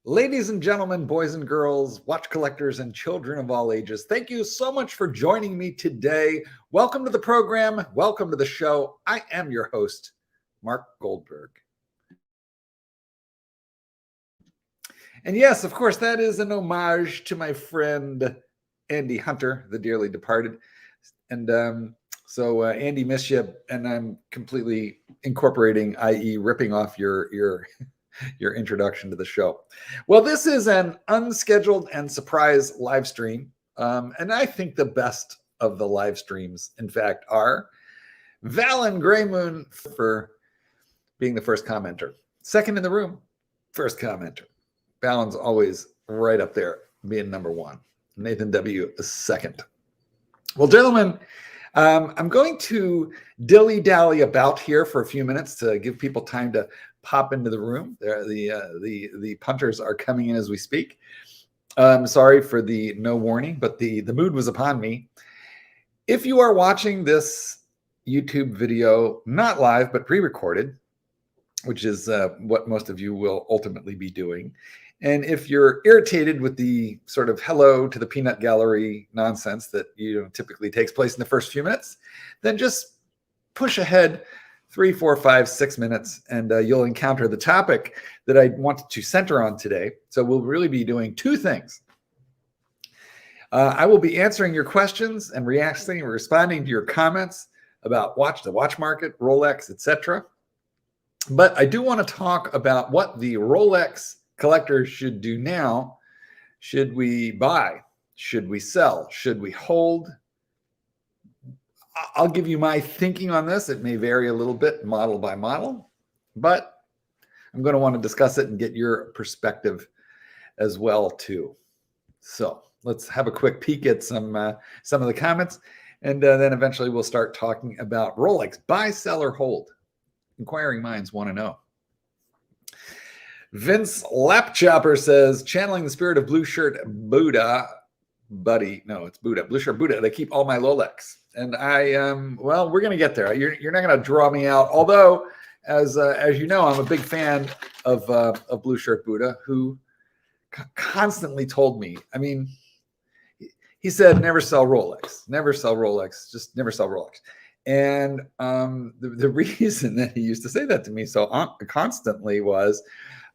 Ladies and gentlemen, boys and girls, watch collectors, and children of all ages, thank you so much for joining me today. Welcome to the program. Welcome to the show. I am your host, Mark Goldberg. And yes, of course, that is an homage to my friend, Andy Hunter, the dearly departed. And so Andy, miss you, and I'm completely incorporating, i.e. ripping off your introduction to the show. Well, this is an unscheduled and surprise live stream. And I think the best of the live streams, in fact, are Valen Greymoon for being the first commenter. Second in the room, first commenter. Valen's always right up there, being number one. Nathan W. is second. Well, gentlemen, I'm going to dilly-dally about here for a few minutes to give people time to pop into the room. The punters are coming in as we speak. Sorry for the no warning, but the mood was upon me. If you are watching this YouTube video, not live, but pre-recorded, which is what most of you will ultimately be doing, and if you're irritated with the sort of hello to the peanut gallery nonsense that typically takes place in the first few minutes, then just push ahead 3, 4, 5, 6 minutes, and you'll encounter the topic that I want to center on today. So we'll really be doing two things. I will be answering your questions and reacting and responding to your comments about the watch market, Rolex, etc. But I do want to talk about what the Rolex collectors should do now. Should we buy? Should we sell? Should we hold? I'll give you my thinking on this. It may vary a little bit model by model, but I'm going to want to discuss it and get your perspective as well too. So let's have a quick peek at some of the comments, and then eventually we'll start talking about Rolex. Buy, sell, or hold? Inquiring minds want to know. Vince Lapchopper says, channeling the spirit of blue shirt Buddha, buddy. No, it's Buddha. Blue shirt Buddha. They keep all my Rolex. And well, we're going to get there. You're not going to draw me out. Although, as you know, I'm a big fan of Blue Shirt Buddha, who constantly told me, I mean, he said, never sell Rolex, never sell Rolex, just never sell Rolex. And the reason that he used to say that to me so constantly was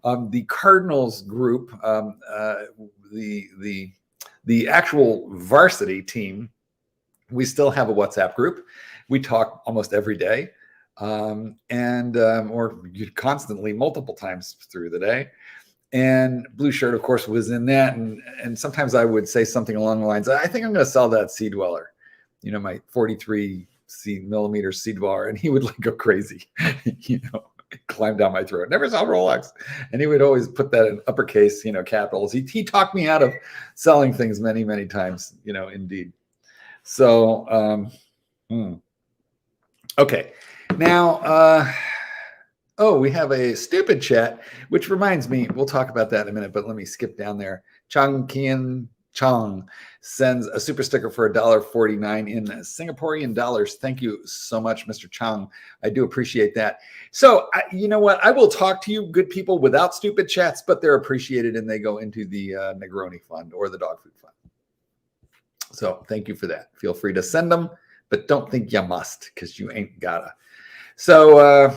the Cardinals group, the actual varsity team. We still have a WhatsApp group. We talk almost every day, or constantly, multiple times through the day. And Blue Shirt, of course, was in that. And sometimes I would say something along the lines, I think I'm going to sell that Sea Dweller, my 43 millimeter Sea Dweller. And he would go crazy, climb down my throat. Never sell Rolex. And he would always put that in uppercase, capitals. He talked me out of selling things many, many times, indeed. So, okay. Now, we have a stupid chat, which reminds me, we'll talk about that in a minute, but let me skip down there. Chang Kian Chong sends a super sticker for $1.49 in Singaporean dollars. Thank you so much, Mr. Chong. I do appreciate that. So, you know what? I will talk to you, good people, without stupid chats, but they're appreciated and they go into the Negroni Fund or the Dog Food Fund. So thank you for that. Feel free to send them, but don't think you must, because you ain't gotta. So,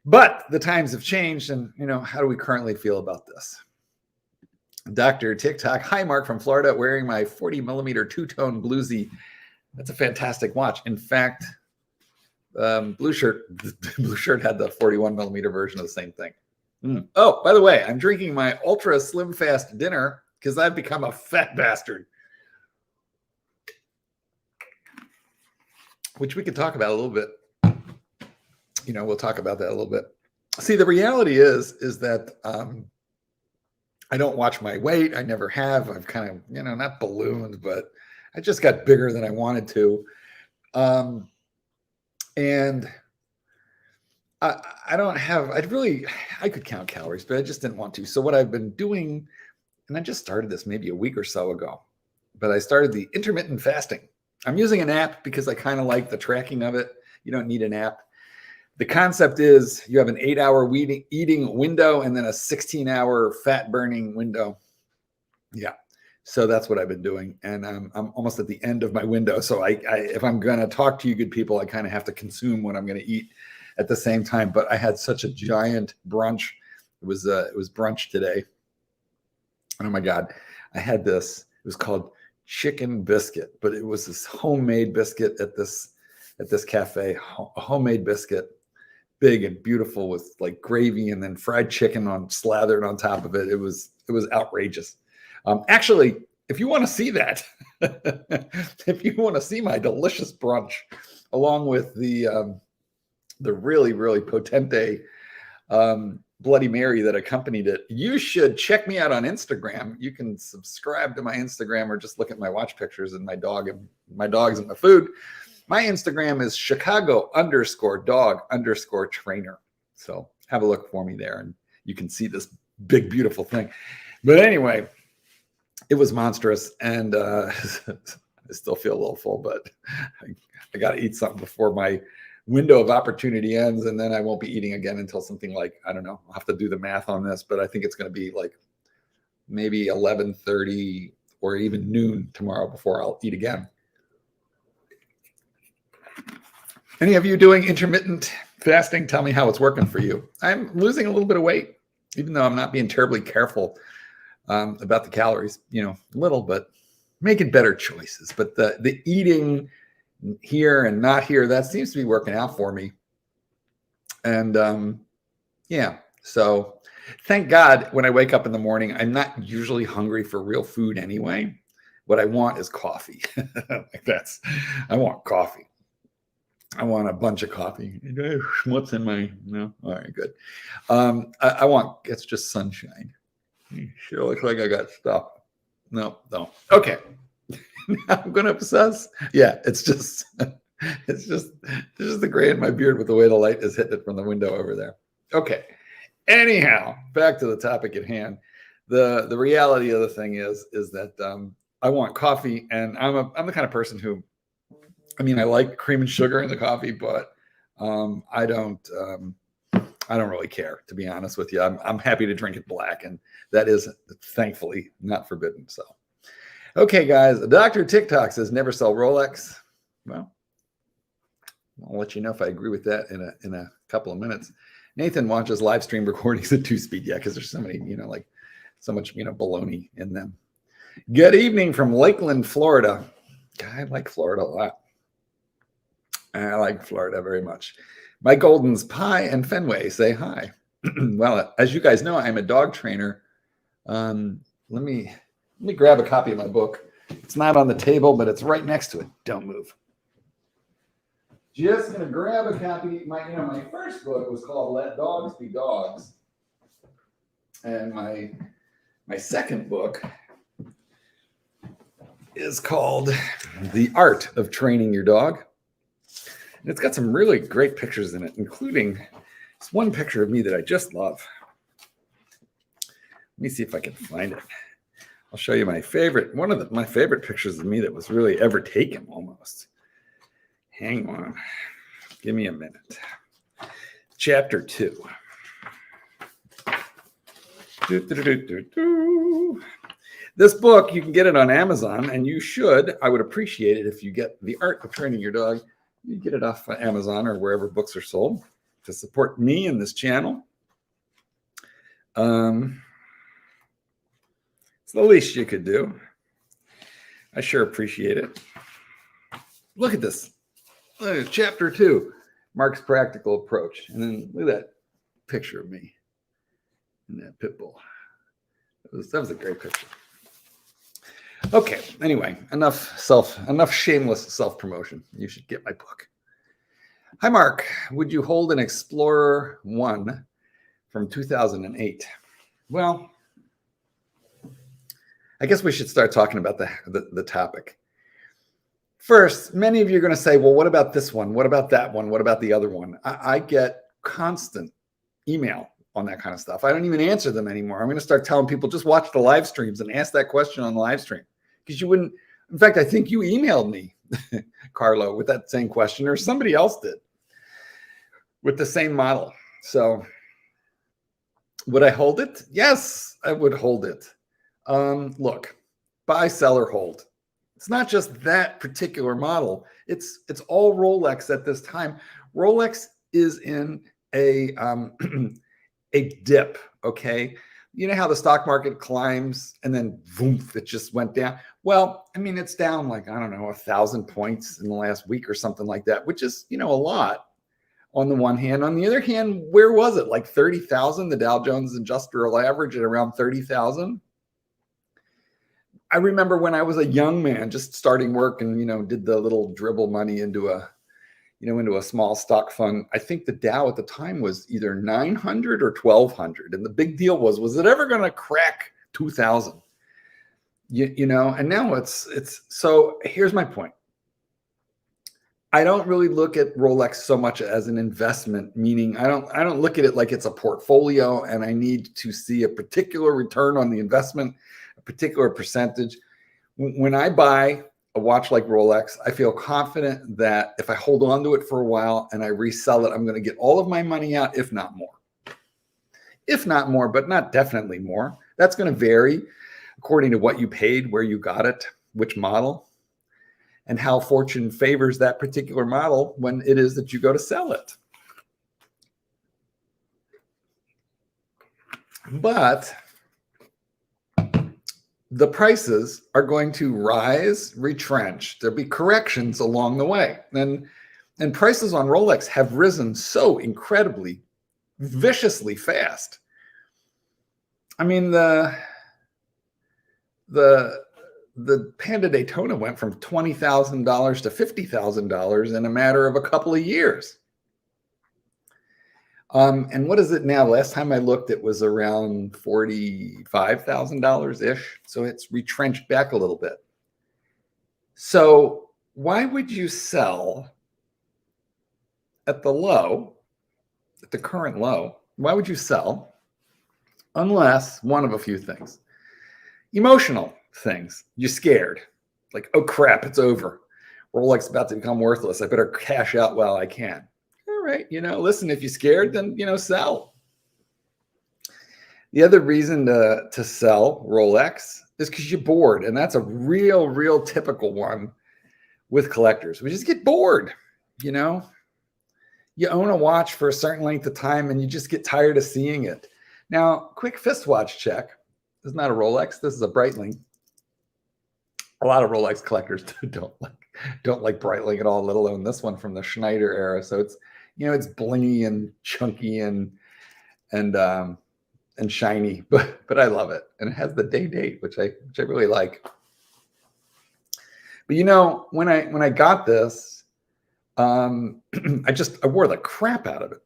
but the times have changed, and how do we currently feel about this? Dr. TikTok, hi Mark from Florida, wearing my 40 millimeter two-tone bluesy. That's a fantastic watch. In fact, Blue Shirt had the 41 millimeter version of the same thing. Oh, by the way, I'm drinking my ultra slim fast dinner because I've become a fat bastard, which we could talk about a little bit. We'll talk about that a little bit. See, the reality is that I don't watch my weight. I never have. I've kind of, not ballooned, but I just got bigger than I wanted to. And I don't have, I could count calories, but I just didn't want to. So what I've been doing, and I just started this maybe a week or so ago, but I started the intermittent fasting. I'm using an app because I kind of like the tracking of it. You don't need an app. The concept is you have an 8-hour eating window and then a 16-hour fat burning window. Yeah. So that's what I've been doing. And I'm almost at the end of my window. So if I'm going to talk to you good people, I kind of have to consume what I'm going to eat at the same time. But I had such a giant brunch. It was brunch today. And oh my God, I had this. It was called chicken biscuit, but it was this homemade biscuit at this cafe, a homemade biscuit, big and beautiful with like gravy and then fried chicken slathered on top of it. It was outrageous. Actually, if you want to see that, if you want to see my delicious brunch, along with the really, really potente Bloody Mary that accompanied it, you should check me out on Instagram. You can subscribe to my Instagram or just look at my watch pictures and my dogs and my food. My Instagram is Chicago_dog_trainer. So have a look for me there and you can see this big, beautiful thing. But anyway, it was monstrous, and I still feel a little full, but I got to eat something before my window of opportunity ends, and then I won't be eating again until something like, I don't know, I'll have to do the math on this, but I think it's going to be like maybe 11:30 or even noon tomorrow before I'll eat again. Any of you doing intermittent fasting? Tell me how it's working for you. I'm losing a little bit of weight, even though I'm not being terribly careful about the calories, little, but making better choices. But the eating here and not here, that seems to be working out for me. And yeah, so thank God when I wake up in the morning, I'm not usually hungry for real food anyway. What I want is coffee. I want coffee. I want a bunch of coffee. What's in my, no? All right, good. It's just sunshine. Sure looks like I got stuff. No, don't. Okay. I'm going to obsess. Yeah, it's just the gray in my beard with the way the light is hitting it from the window over there. Okay. Anyhow, back to the topic at hand. The reality of the thing is that I want coffee, and I'm the kind of person who, I like cream and sugar in the coffee, but I don't really care, to be honest with you. I'm happy to drink it black, and that is thankfully not forbidden. So, okay, guys, Dr. TikTok says never sell Rolex. Well, I'll let you know if I agree with that in a couple of minutes. Nathan watches live stream recordings at 2-speed, because there's so many, so much, baloney in them. Good evening from Lakeland, Florida. I like Florida a lot. I like Florida very much. My Golden's Pie and Fenway say hi. Well, as you guys know, I'm a dog trainer. Let me grab a copy of my book. It's not on the table, but it's right next to it. Don't move. Just gonna grab a copy. My first book was called Let Dogs Be Dogs, and my second book is called The Art of Training Your Dog. And it's got some really great pictures in it, including this one picture of me that I just love. Let me see if I can find it. I'll show you my favorite pictures of me that was really ever taken almost. Hang on. Give me a minute. Chapter 2. This book, you can get it on Amazon, and I would appreciate it if you get The Art of Training Your Dog. You get it off Amazon or wherever books are sold to support me and this channel. It's the least you could do. I sure appreciate it. Look at this. Look at Chapter 2, Mark's Practical Approach. And then look at that picture of me and that pit bull. That was a great picture. Okay, anyway, enough shameless self-promotion. You should get my book. Hi, Mark. Would you hold an Explorer 1 from 2008? Well, I guess we should start talking about the topic. First, many of you are going to say, well, what about this one? What about that one? What about the other one? I get constant email on that kind of stuff. I don't even answer them anymore. I'm going to start telling people, just watch the live streams and ask that question on the live stream. Because you wouldn't, in fact, I think you emailed me, Carlo, with that same question, or somebody else did. with the same model. So would I hold it? Yes, I would hold it. Look, buy, sell, or hold. It's not just that particular model. It's all Rolex at this time. Rolex is in a a dip. Okay, you know how the stock market climbs and then boom, it just went down. Well, I mean, it's down like, I don't know, 1,000 points in the last week or something like that, which is, a lot on the one hand. On the other hand, where was it? Like 30,000, the Dow Jones Industrial Average at around 30,000. I remember when I was a young man just starting work and, did the little dribble money into a small stock fund. I think the Dow at the time was either 900 or 1,200. And the big deal was it ever going to crack 2,000? And now it's, so here's my point. I don't really look at Rolex so much as an investment, meaning I don't look at it like it's a portfolio and I need to see a particular return on the investment, a particular percentage. When I buy a watch like Rolex, I feel confident that if I hold on to it for a while and I resell it, I'm going to get all of my money out, if not more. If not more, but not definitely more. That's going to vary according to what you paid, where you got it, which model, and how fortune favors that particular model when it is that you go to sell it. But the prices are going to rise, retrench. There'll be corrections along the way. And prices on Rolex have risen so incredibly, viciously fast. I mean, the Panda Daytona went from $20,000 to $50,000 in a matter of a couple of years. And what is it now? Last time I looked, it was around $45,000-ish. So it's retrenched back a little bit. So why would you sell at the low, at the current low? Why would you sell unless one of a few things? Emotional things. You're scared. Like, oh crap, it's over. Rolex is about to become worthless. I better cash out while I can. All right, listen, if you're scared, then, sell. The other reason to sell Rolex is because you're bored. And that's a real typical one with collectors. We just get bored, You own a watch for a certain length of time and you just get tired of seeing it. Now, quick fist watch check. This is not a Rolex. This is a Breitling. A lot of Rolex collectors don't like Breitling at all, let alone this one from the Schneider era. So it's, it's blingy and chunky and shiny, but I love it. And it has the date, which I really like. But when I got this, I wore the crap out of it.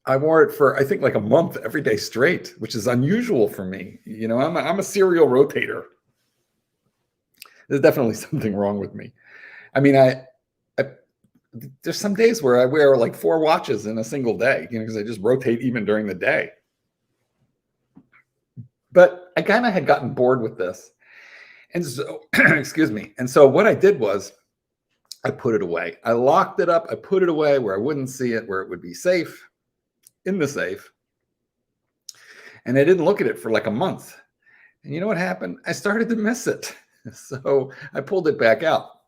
I wore it for, I think, like a month every day straight, which is unusual for me. I'm a serial rotator. There's definitely something wrong with me. I mean, there's some days where I wear like 4 watches in a single day, because I just rotate even during the day. But I kind of had gotten bored with this. And so, excuse me. And so what I did was I put it away. I locked it up. I put it away where I wouldn't see it, where it would be safe, in the safe. And I didn't look at it for like a month. And you know what happened? I started to miss it. So I pulled it back out.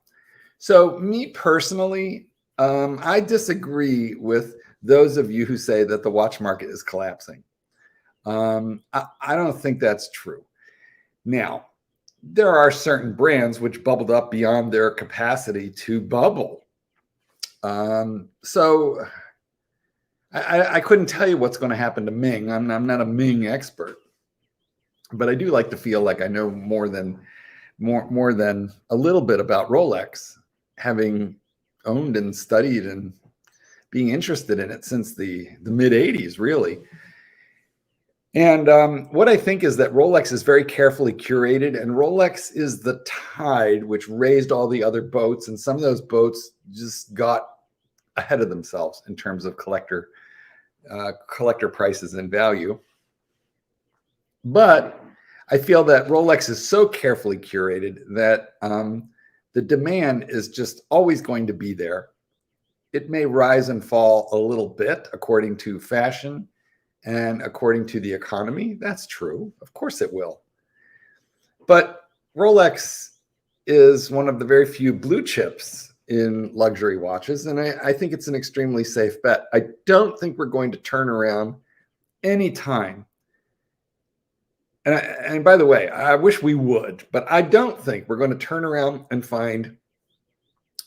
So me personally, I disagree with those of you who say that the watch market is collapsing. I don't think that's true. Now, there are certain brands which bubbled up beyond their capacity to bubble. So I couldn't tell you what's going to happen to Ming. I'm not a Ming expert, but I do like to feel like I know more than a little bit about Rolex, having owned and studied and being interested in it since the mid 80s, really. And what I think is that Rolex is very carefully curated, and Rolex is the tide which raised all the other boats, and some of those boats just got ahead of themselves in terms of collector prices and value. But I feel that Rolex is so carefully curated that the demand is just always going to be there. it may rise and fall a little bit according to fashion and according to the economy. That's true. Of course it will. But Rolex is one of the very few blue chips in luxury watches, and I think it's an extremely safe bet. I don't think we're going to turn around anytime. And by the way, I wish we would, but I don't think we're going to turn around and find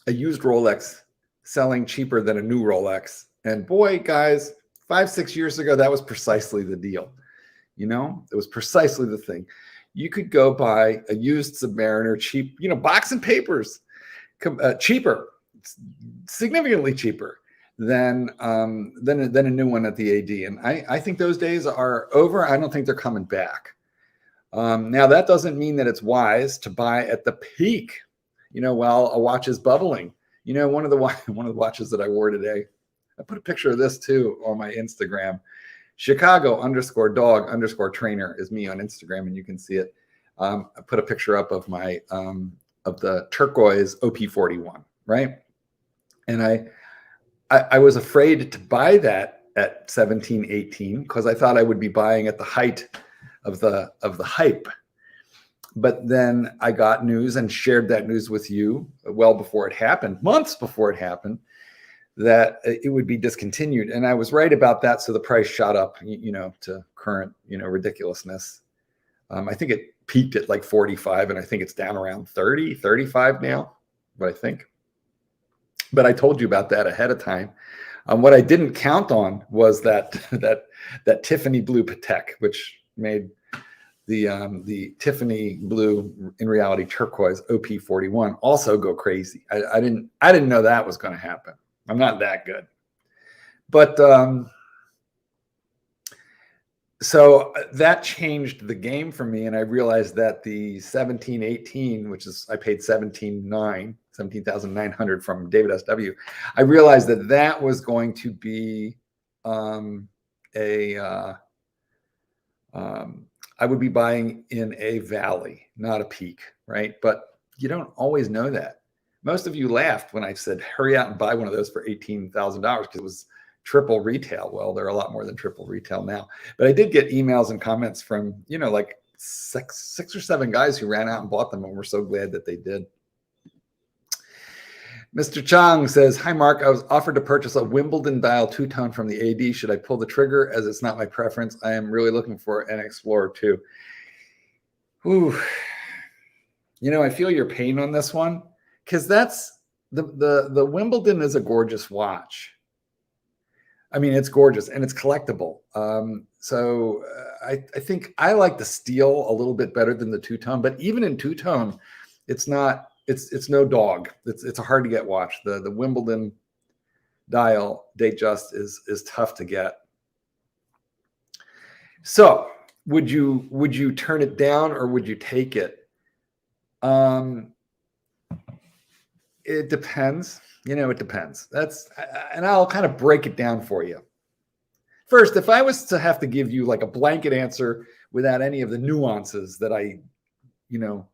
a used Rolex selling cheaper than a new Rolex. And boy, guys, 5-6 years ago, that was precisely the deal. You know, it was precisely the thing. You could go buy a used Submariner cheap, you know, box and papers, cheaper, significantly cheaper than a new one at the AD. And I think those days are over. I don't think they're coming back. Now, that doesn't mean that it's wise to buy at the peak, you know, while a watch is bubbling. You know, one of the watches that I wore today, I put a picture of this too on my Instagram. Chicago_dog_trainer is me on Instagram, and you can see it. I put a picture up of my of the turquoise OP41, right? And I was afraid to buy that at 17, 18 because I thought I would be buying at the height of the hype. But then I got news and shared that news with you well before it happened, months before it happened, that it would be discontinued. And I was right about that. So the price shot up, you know, to current, you know, ridiculousness. I think it peaked at like 45, and I think it's down around 30, 35 now, what I think. But I told you about that ahead of time. What I didn't count on was that Tiffany blue Patek, which made the Tiffany blue, in reality turquoise OP41 also go crazy. I didn't know that was going to happen. I'm not that good, but so that changed the game for me, and I realized that the 1718, which is I paid 17,900 from David SW. I realized that that was going to be I would be buying in a valley, not a peak, right? But you don't always know that. Most of you laughed when I said, hurry out and buy one of those for $18,000 because it was triple retail. Well, they're a lot more than triple retail now. But I did get emails and comments from, you know, like six or seven guys who ran out and bought them, and we're so glad that they did. Mr. Chang says, hi, Mark. I was offered to purchase a Wimbledon dial two-tone from the AD. Should I pull the trigger as it's not my preference? I am really looking for an Explorer 2. Ooh. You know, I feel your pain on this one because that's the Wimbledon is a gorgeous watch. I mean, it's gorgeous and it's collectible. So I think I like the steel a little bit better than the two-tone, but even in two-tone, it's not. It's no dog. It's a hard to get watch. The Wimbledon dial Datejust is tough to get. So would you turn it down or would you take it? It depends. You know, it depends. And I'll kind of break it down for you. First, if I was to have to give you like a blanket answer without any of the nuances that I, you know,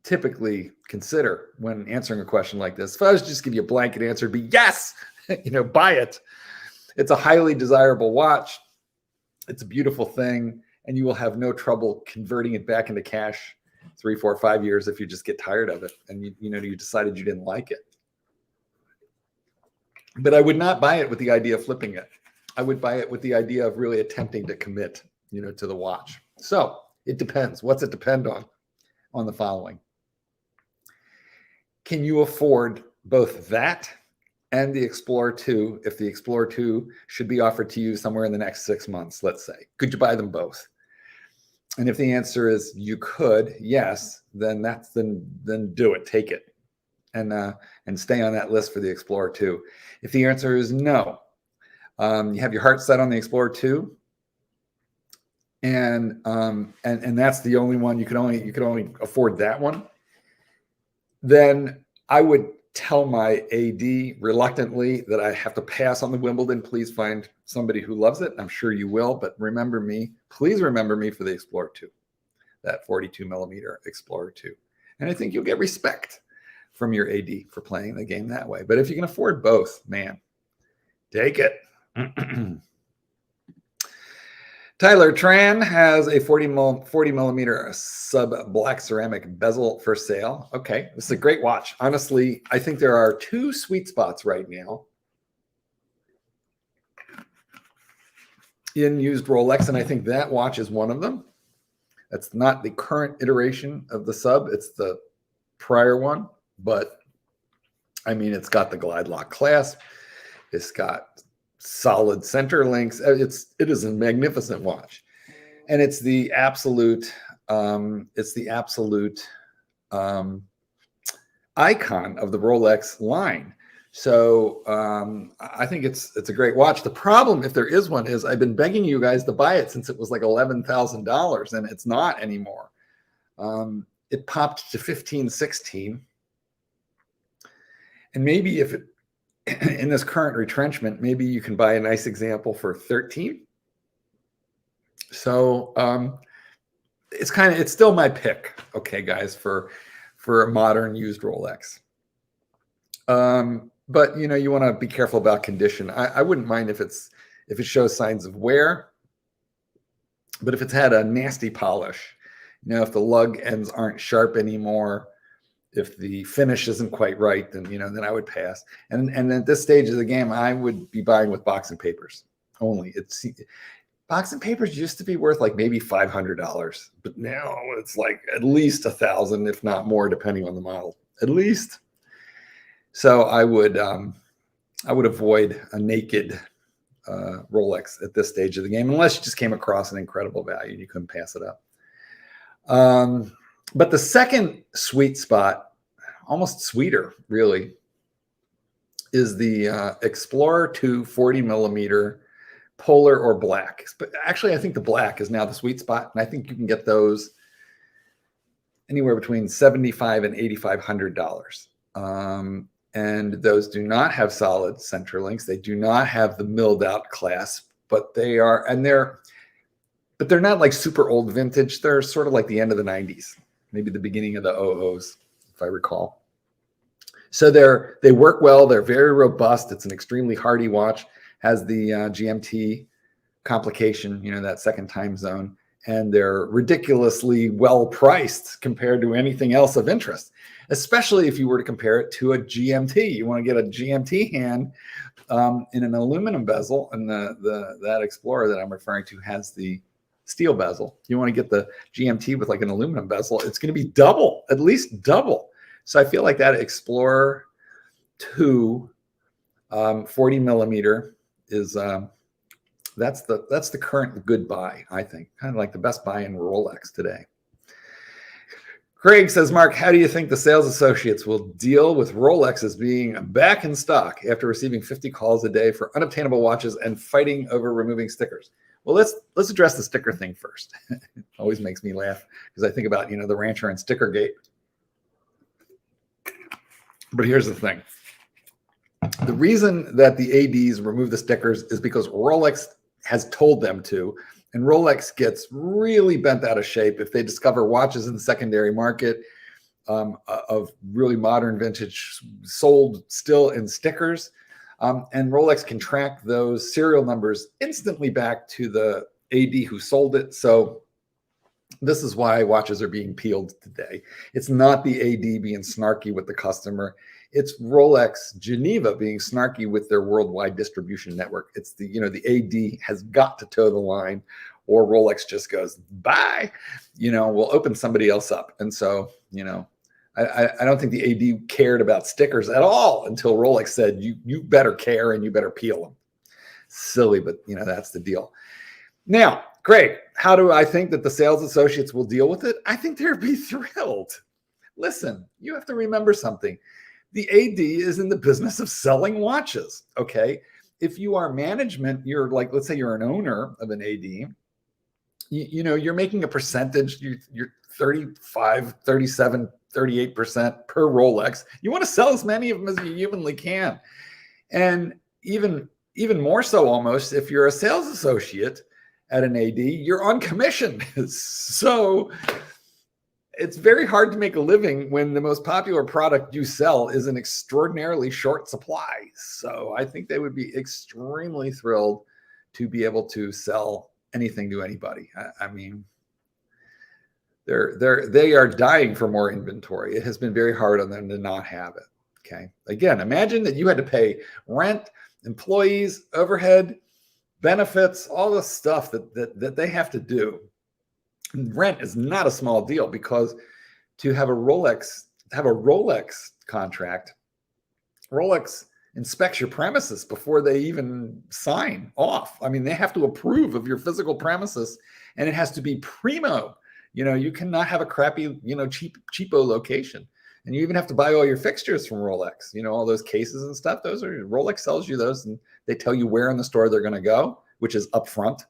typically consider when answering a question like this, if I was to just give you a blanket answer, it'd be yes, you know, buy it. It's a highly desirable watch. It's a beautiful thing, and you will have no trouble converting it back into cash 3, 4, 5 years if you just get tired of it and you decided you didn't like it. But I would not buy it with the idea of flipping it. I would buy it with the idea of really attempting to commit, you know, to the watch. So it depends. What's it depend on? On the following. Can you afford both that and the Explorer 2 if the Explorer 2 should be offered to you somewhere in the next 6 months, let's say? Could you buy them both? And if the answer is you could, yes, then do it, take it, and stay on that list for the Explorer 2. If the answer is no, you have your heart set on the Explorer 2, and that's the only one you can only afford that one, then I would tell my AD reluctantly that I have to pass on the Wimbledon. Please find somebody who loves it. I'm sure you will, but remember me. Please remember me for the Explorer 2, that 42 millimeter Explorer 2. And I think you'll get respect from your AD for playing the game that way. But if you can afford both, man, take it. Tyler Tran has a 40 millimeter sub black ceramic bezel for sale. Okay, this is a great watch. Honestly, I think there are two sweet spots right now in used Rolex, and I think that watch is one of them. That's not the current iteration of the sub. It's the prior one, but I mean, it's got the glide lock clasp. It's got solid center links. It is a magnificent watch, and it's the absolute icon of the Rolex line. So I think it's a great watch. The problem, if there is one, is I've been begging you guys to buy it since it was like $11,000, and it's not anymore. It popped to 15, 16. And maybe if it, in this current retrenchment, maybe you can buy a nice example for 13. So it's still my pick, okay, guys, for a modern used Rolex. But you want to be careful about condition. I wouldn't mind if it shows signs of wear, but if it's had a nasty polish, if the lug ends aren't sharp anymore, if the finish isn't quite right, then then I would pass. And at this stage of the game, I would be buying with box and papers only. Box and papers used to be worth like maybe $500, but now it's like at least $1,000, if not more, depending on the model, at least. So I would avoid a naked Rolex at this stage of the game, unless you just came across an incredible value and you couldn't pass it up. But the second sweet spot, almost sweeter, really, is the Explorer 2 40 millimeter polar or black. But actually, I think the black is now the sweet spot, and I think you can get those anywhere between $7,500 and $8,500. And those do not have solid center links. They do not have the milled out clasp, but they're not like super old vintage. They're sort of like the end of the 90s, maybe the beginning of the 00s, if I recall. So they work well. They're very robust. It's an extremely hardy watch. Has the GMT complication, that second time zone, and they're ridiculously well priced compared to anything else of interest, especially if you were to compare it to a GMT. You want to get a GMT hand in an aluminum bezel, and that Explorer that I'm referring to has the steel bezel. You want to get the GMT with like an aluminum bezel, it's going to be double, at least double. So I feel like that Explorer 2 40 millimeter is that's the current good buy, I think, kind of like the best buy in Rolex today. Craig says, Mark, how do you think the sales associates will deal with Rolexes being back in stock after receiving 50 calls a day for unobtainable watches and fighting over removing stickers? Well, let's address the sticker thing first. It always makes me laugh because I think about, the Rancher and Stickergate. But here's the thing. The reason that the ADs remove the stickers is because Rolex has told them to, and Rolex gets really bent out of shape if they discover watches in the secondary market of really modern vintage sold still in stickers. And Rolex can track those serial numbers instantly back to the AD who sold it. So this is why watches are being peeled today. It's not the AD being snarky with the customer. It's Rolex Geneva being snarky with their worldwide distribution network. It's the AD has got to toe the line, or Rolex just goes, bye, we'll open somebody else up. And so, I don't think the AD cared about stickers at all until Rolex said, you better care and you better peel them. Silly, but that's the deal. Now, Craig, how do I think that the sales associates will deal with it? I think they'll be thrilled. Listen, you have to remember something. The AD is in the business of selling watches, okay? If you are management, you're like, let's say you're an owner of an AD, you're making a percentage, you're 35, 37, 38% per Rolex. You want to sell as many of them as you humanly can. And even more so almost, if you're a sales associate at an AD, you're on commission. So it's very hard to make a living when the most popular product you sell is an extraordinarily short supply. So I think they would be extremely thrilled to be able to sell anything to anybody. I mean, they are dying for more inventory. It has been very hard on them to not have it. Okay. Again, imagine that you had to pay rent, employees, overhead, benefits, all the stuff that they have to do. And rent is not a small deal, because to have a Rolex contract, Rolex inspects your premises before they even sign off. I mean, they have to approve of your physical premises, and it has to be primo. You cannot have a crappy, cheapo location. And you even have to buy all your fixtures from Rolex, all those cases and stuff. Those are, Rolex sells you those, and they tell you where in the store they're going to go, which is up front.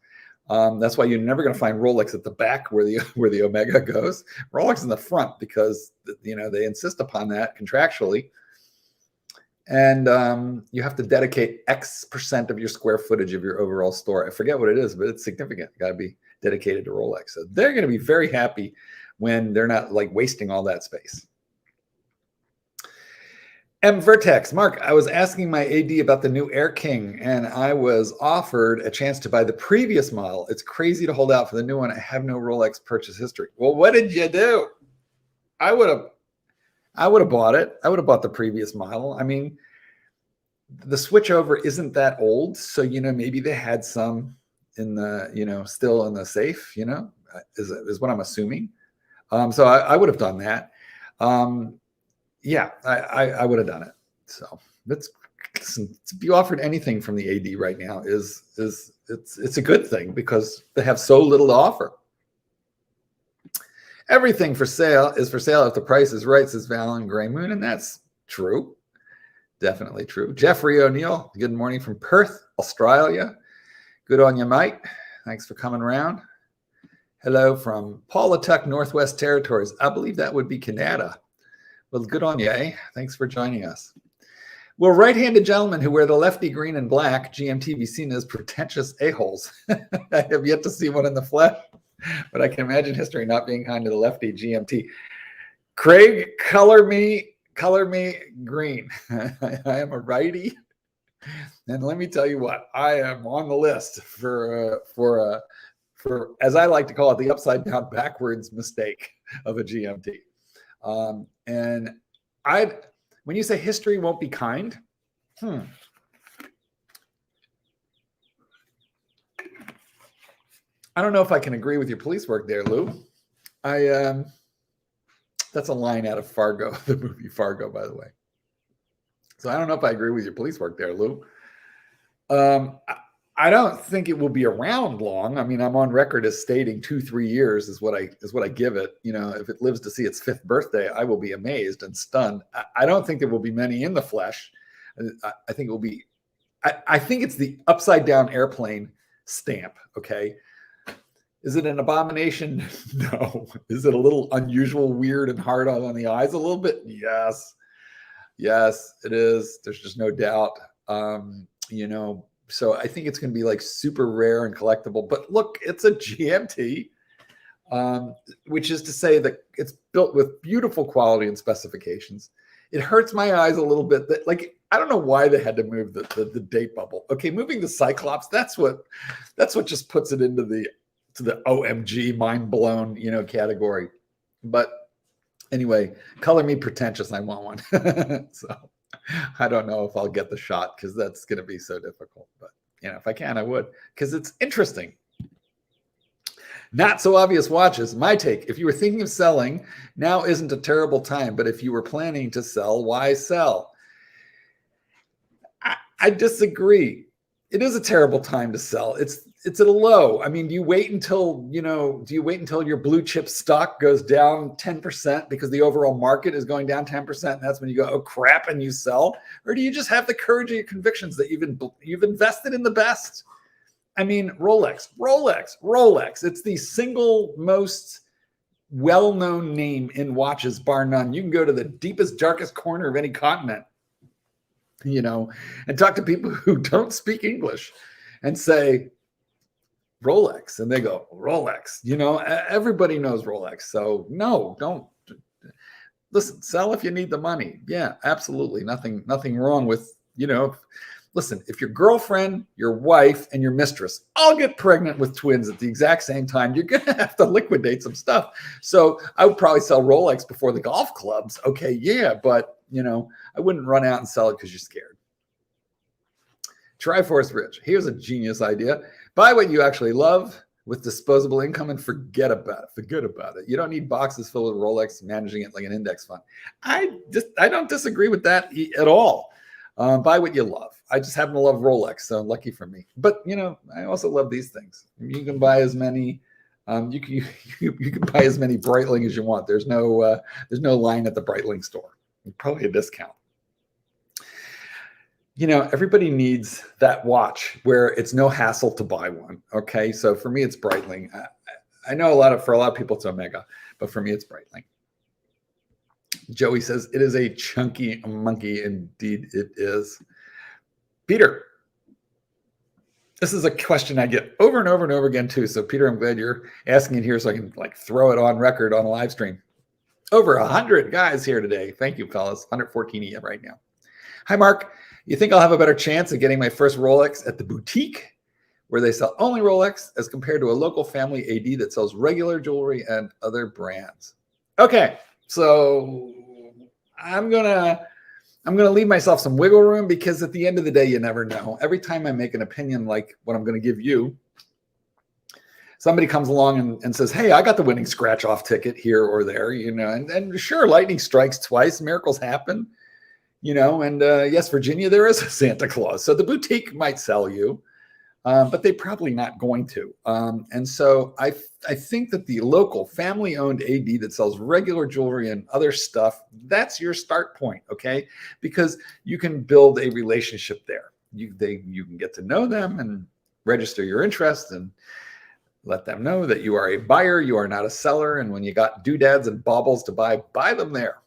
That's why you're never going to find Rolex at the back where the Omega goes. Rolex in the front, because they insist upon that contractually. And you have to dedicate X percent of your square footage of your overall store. I forget what it is, but it's significant. Got to be dedicated to Rolex. So they're going to be very happy when they're not like wasting all that space. M Vertex, Mark, I was asking my AD about the new Air King, and I was offered a chance to buy the previous model. It's crazy to hold out for the new one. I have no Rolex purchase history. Well, what did you do? I would have bought it. I would have bought the previous model. I mean, the switchover isn't that old, so maybe they had some in the still in the safe. Is what I'm assuming. So I would have done that. Yeah, I would have done it. So listen, to be offered anything from the AD right now it's a good thing, because they have so little to offer. Everything for sale is for sale if the price is right, says Val and Gray Moon, and that's true. Definitely true. Jeffrey O'Neill, good morning from Perth, Australia. Good on you, mate. Thanks for coming around. Hello from Paulatuck, Northwest Territories. I believe that would be Canada. Well, good on you, eh? Thanks for joining us. Will right-handed gentlemen who wear the Lefty green and black GMT be seen as pretentious a-holes? I have yet to see one in the flesh, but I can imagine history not being kind to the Lefty GMT. Craig, color me green. I am a righty, and let me tell you what, I am on the list for as I like to call it, the upside down backwards mistake of a GMT. And when you say history won't be kind, I don't know if I can agree with your police work there, Lou. That's a line out of Fargo, the movie Fargo, by the way. So I don't know if I agree with your police work there, Lou. I don't think it will be around long. I mean, I'm on record as stating 2-3 years is what I give it. If it lives to see its 5th birthday, I will be amazed and stunned. I don't think there will be many in the flesh. I think it will be. I think it's the upside down airplane stamp. Okay, is it an abomination? No. Is it a little unusual, weird, and hard on the eyes? A little bit. Yes, it is. There's just no doubt. So I think it's going to be like super rare and collectible. But look, it's a GMT, which is to say that it's built with beautiful quality and specifications. It hurts my eyes a little bit that, like, I don't know why they had to move the date bubble. Okay, moving the Cyclops, that's what just puts it into the OMG mind blown category. But anyway, color me pretentious. I want one. So I don't know if I'll get the shot, because that's going to be so difficult. But if I can, I would, because it's interesting. Not so obvious watches. My take: if you were thinking of selling, now isn't a terrible time. But if you were planning to sell, why sell? I disagree. It is a terrible time to sell. It's at a low. I mean, do you wait until your blue chip stock goes down 10% because the overall market is going down 10%, and that's when you go, oh crap, and you sell? Or do you just have the courage of your convictions that you've invested in the best? I mean, Rolex. It's the single most well-known name in watches, bar none. You can go to the deepest, darkest corner of any continent, and talk to people who don't speak English and say, Rolex. And they go, Rolex, everybody knows Rolex. So no, don't listen, sell if you need the money. Yeah, absolutely. Nothing wrong with, listen, if your girlfriend, your wife, and your mistress all get pregnant with twins at the exact same time, you're going to have to liquidate some stuff. So I would probably sell Rolex before the golf clubs. Okay, yeah, but, I wouldn't run out and sell it because you're scared. Triforce Rich. Here's a genius idea. Buy what you actually love with disposable income and forget about it. You don't need boxes filled with Rolex managing it like an index fund. I don't disagree with that at all. Buy what you love. I just happen to love Rolex, so lucky for me. But I also love these things. You can buy as many. You can buy as many Breitling as you want. There's no line at the Breitling store. Probably a discount. Everybody needs that watch where it's no hassle to buy one. Okay, so for me, it's Breitling. I know for a lot of people, it's Omega, but for me, it's Breitling. Joey says, it is a chunky monkey. Indeed, it is. Peter, this is a question I get over and over and over again, too. So, Peter, I'm glad you're asking it here so I can throw it on record on a live stream. Over 100 guys here today. Thank you, fellas. 114 right now. Hi, Mark. You think I'll have a better chance of getting my first Rolex at the boutique where they sell only Rolex as compared to a local family AD that sells regular jewelry and other brands? Okay, so I'm gonna leave myself some wiggle room because at the end of the day, you never know. Every time I make an opinion like what I'm going to give you, somebody comes along and says, hey, I got the winning scratch off ticket here or there, and sure, lightning strikes twice, miracles happen. And yes, Virginia, there is a Santa Claus. So the boutique might sell you, but they're probably not going to. And so I think that the local family-owned AD that sells regular jewelry and other stuff, that's your start point, okay? Because you can build a relationship there. You can get to know them and register your interest and let them know that you are a buyer, you are not a seller. And when you got doodads and baubles to buy them there.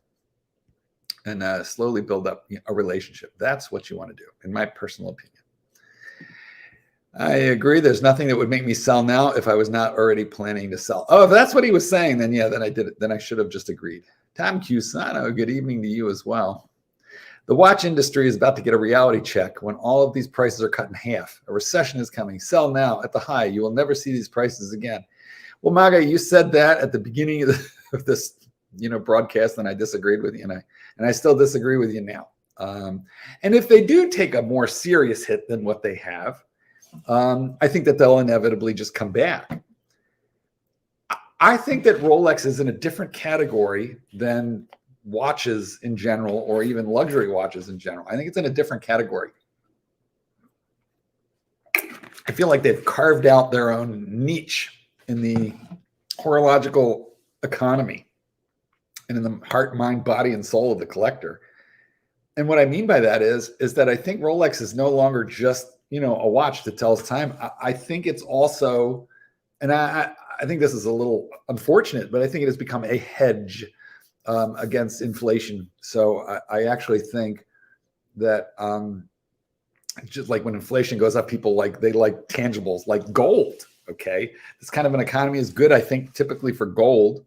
And slowly build up a relationship. That's what you want to do, in my personal opinion. I agree. There's nothing that would make me sell now if I was not already planning to sell. Oh, if that's what he was saying, then yeah, then I did it. Then I should have just agreed. Tom Cusano, good evening to you as well. The watch industry is about to get a reality check when all of these prices are cut in half. A recession is coming. Sell now at the high. You will never see these prices again. Well, Maga, you said that at the beginning of this broadcast, and I disagreed with you, and I still disagree with you now. And if they do take a more serious hit than what they have, I think that they'll inevitably just come back. I think that Rolex is in a different category than watches in general, or even luxury watches in general. I think it's in a different category. I feel like they've carved out their own niche in the horological economy and in the heart, mind, body, and soul of the collector. And what I mean by that is that I think Rolex is no longer just, a watch that tells time. I think it's also, and I think this is a little unfortunate, but I think it has become a hedge against inflation. So I actually think that just like when inflation goes up, people they like tangibles like gold. Okay. This kind of an economy is good, I think, typically for gold.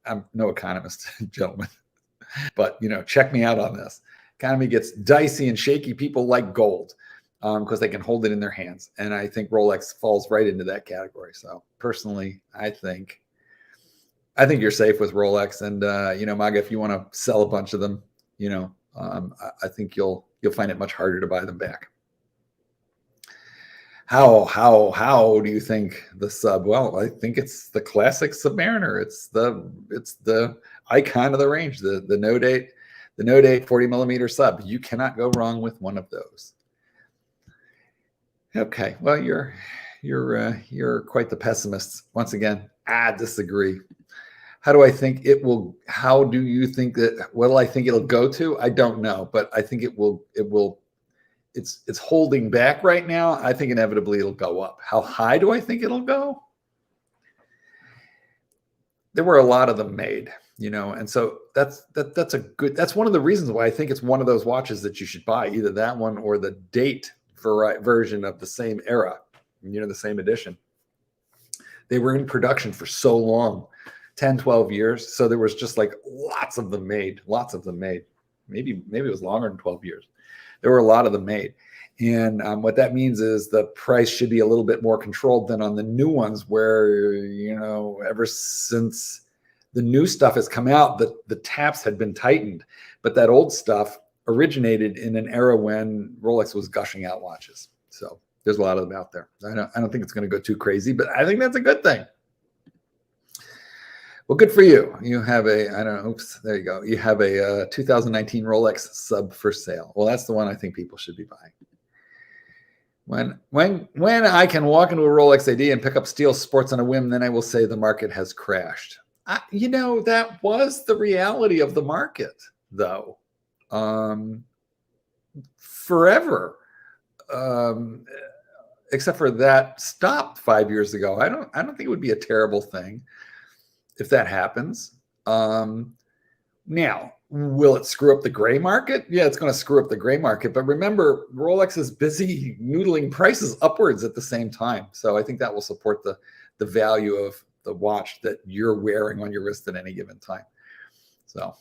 I'm no economist, gentlemen, but check me out on this. Economy gets dicey and shaky. People like gold because they can hold it in their hands. And I think Rolex falls right into that category. So personally, I think you're safe with Rolex. And Maga, if you want to sell a bunch of them, I think you'll find it much harder to buy them back. How do you think the sub? Well, I think it's the classic Submariner. It's the icon of the range, the Note 8 40 millimeter sub. You cannot go wrong with one of those. Okay, well, you're quite the pessimist. Once again, I disagree. How do you think that, what I think it'll go to? I don't know, but I think it will, it's holding back right now. I think inevitably it'll go up. How high do I think it'll go? There were a lot of them made, and so that's one of the reasons why I think it's one of those watches that you should buy, either that one or the date version of the same era. the same edition. They were in production for so long, 10, 12 years. So there was just like lots of them made. Maybe it was longer than 12 years. There were a lot of them made. And what that means is the price should be a little bit more controlled than on the new ones where, ever since the new stuff has come out, the taps had been tightened. But that old stuff originated in an era when Rolex was gushing out watches. So there's a lot of them out there. I don't think it's going to go too crazy, but I think that's a good thing. Well, good for you. You have there you go. You have a 2019 Rolex sub for sale. Well, that's the one I think people should be buying. When I can walk into a Rolex AD and pick up steel sports on a whim, then I will say the market has crashed. That was the reality of the market, though. Forever. Except for that stopped 5 years ago. I don't think it would be a terrible thing if that happens. Now, will it screw up the gray market? Yeah, it's going to screw up the gray market. But remember, Rolex is busy noodling prices upwards at the same time. So I think that will support the value of the watch that you're wearing on your wrist at any given time. So,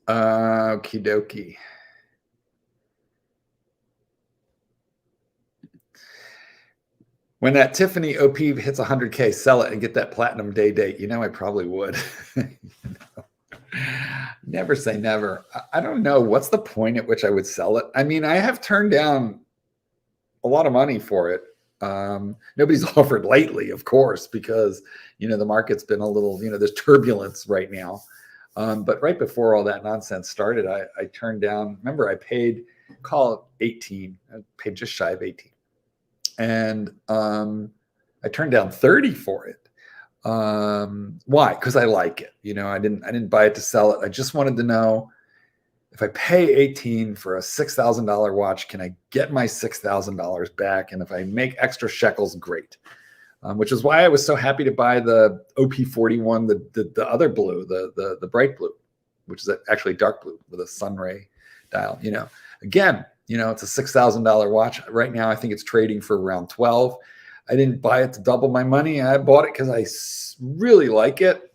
okie dokie. When that Tiffany OP hits 100K, sell it and get that platinum day date. I probably would. Never say never. I don't know. What's the point at which I would sell it? I mean, I have turned down a lot of money for it. Nobody's offered lately, of course, because, the market's been a little, there's turbulence right now. But right before all that nonsense started, I turned down, remember I paid, call it 18, I paid just shy of 18. And I turned down 30 for it. Why? Because I like it. I didn't buy it to sell it. I just wanted to know, if I pay 18 for a $6,000 watch, can I get my $6,000 back? And if I make extra shekels, great. Which is why I was so happy to buy the OP41, the other blue, the bright blue, which is actually dark blue with a sunray dial. Again, it's a $6,000 watch. Right now, I think it's trading for around 12. I didn't buy it to double my money. I bought it because I really like it.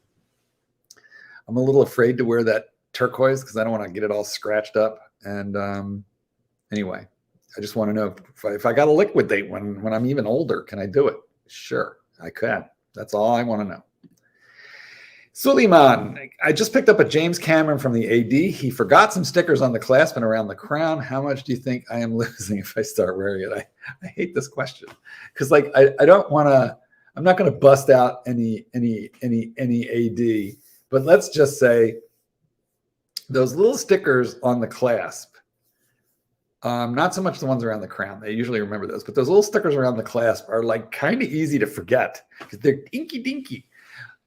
I'm a little afraid to wear that turquoise because I don't want to get it all scratched up. And anyway, I just want to know if I got to liquidate when I'm even older, can I do it? Sure, I can. That's all I want to know. Suleiman, I just picked up a James Cameron from the AD. He forgot some stickers on the clasp and around the crown. How much do you think I am losing if I start wearing it? I hate this question because I don't want to. I'm not going to bust out any AD, but let's just say those little stickers on the clasp. Not so much the ones around the crown. They usually remember those, but those little stickers around the clasp are like kind of easy to forget because they're dinky dinky.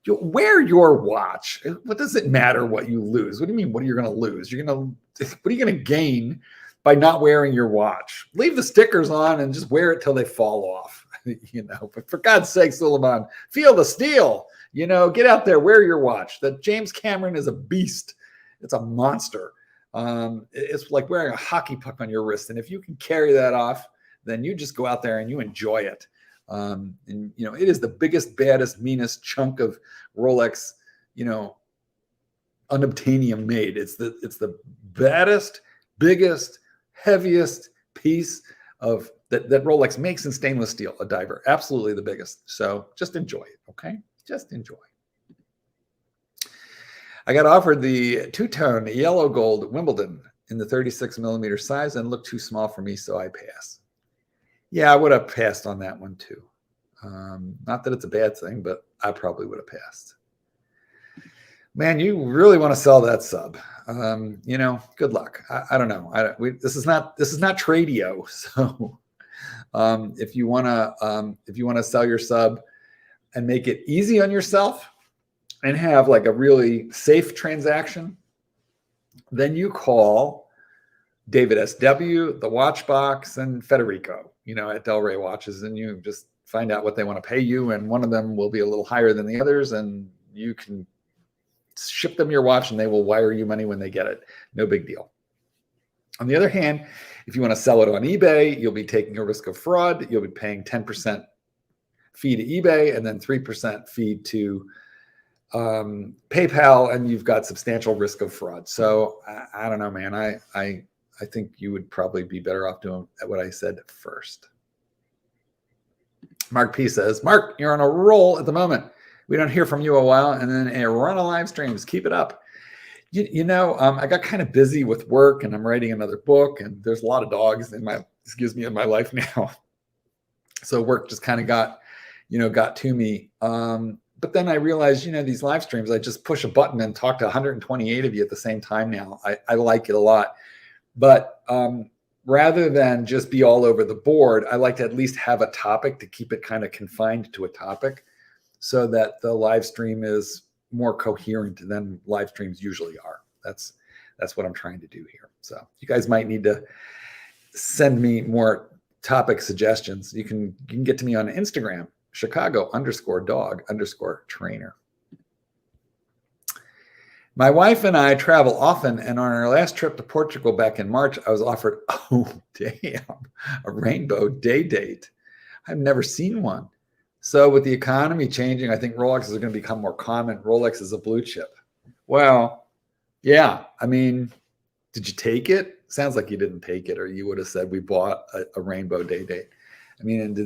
You wear your watch. What does it matter what you lose? What do you mean? What are you going to lose? What are you going to gain by not wearing your watch? Leave the stickers on and just wear it till they fall off. But for God's sake, Suleiman, feel the steel. Get out there, wear your watch. The James Cameron is a beast. It's a monster. It's like wearing a hockey puck on your wrist. And if you can carry that off, then you just go out there and you enjoy it. And it is the biggest, baddest, meanest chunk of Rolex, unobtainium made. It's the baddest, biggest, heaviest piece of that Rolex makes in stainless steel, a diver. Absolutely the biggest. So just enjoy it, okay? Just enjoy. I got offered the two-tone yellow gold Wimbledon in the 36 millimeter size and looked too small for me, so I passed. Yeah, I would have passed on that one too. Not that it's a bad thing, but I probably would have passed. Man, you really want to sell that sub. Good luck. I don't know. This is not Tradio. So if you want to sell your sub and make it easy on yourself and have like a really safe transaction, then you call David SW, the Watchbox, and Federico, at Del Rey Watches, and you just find out what they want to pay you. And one of them will be a little higher than the others, and you can ship them your watch and they will wire you money when they get it. No big deal. On the other hand, If you want to sell it on eBay, you'll be taking a risk of fraud. You'll be paying 10% fee to eBay and then 3% fee to PayPal, and you've got substantial risk of fraud. So I don't know, man. I think you would probably be better off doing what I said first. Mark P says, Mark, you're on a roll at the moment. We don't hear from you a while, and then a run of live streams. Keep it up. You know, I got kind of busy with work, and I'm writing another book, and there's a lot of dogs in my life now. So work just kind of got to me. But then I realized, these live streams, I just push a button and talk to 128 of you at the same time now. I like it a lot. But rather than just be all over the board, I like to at least have a topic to keep it kind of confined to a topic so that the live stream is more coherent than live streams usually are. That's what I'm trying to do here. So you guys might need to send me more topic suggestions. You can get to me on Instagram, Chicago_dog_trainer. My wife and I travel often, and on our last trip to Portugal back in March, I was offered, a rainbow day date. I've never seen one. So with the economy changing, I think Rolexes are going to become more common. Rolex is a blue chip. Well, yeah. I mean, did you take it? Sounds like you didn't take it, or you would have said we bought a rainbow day date. I mean, and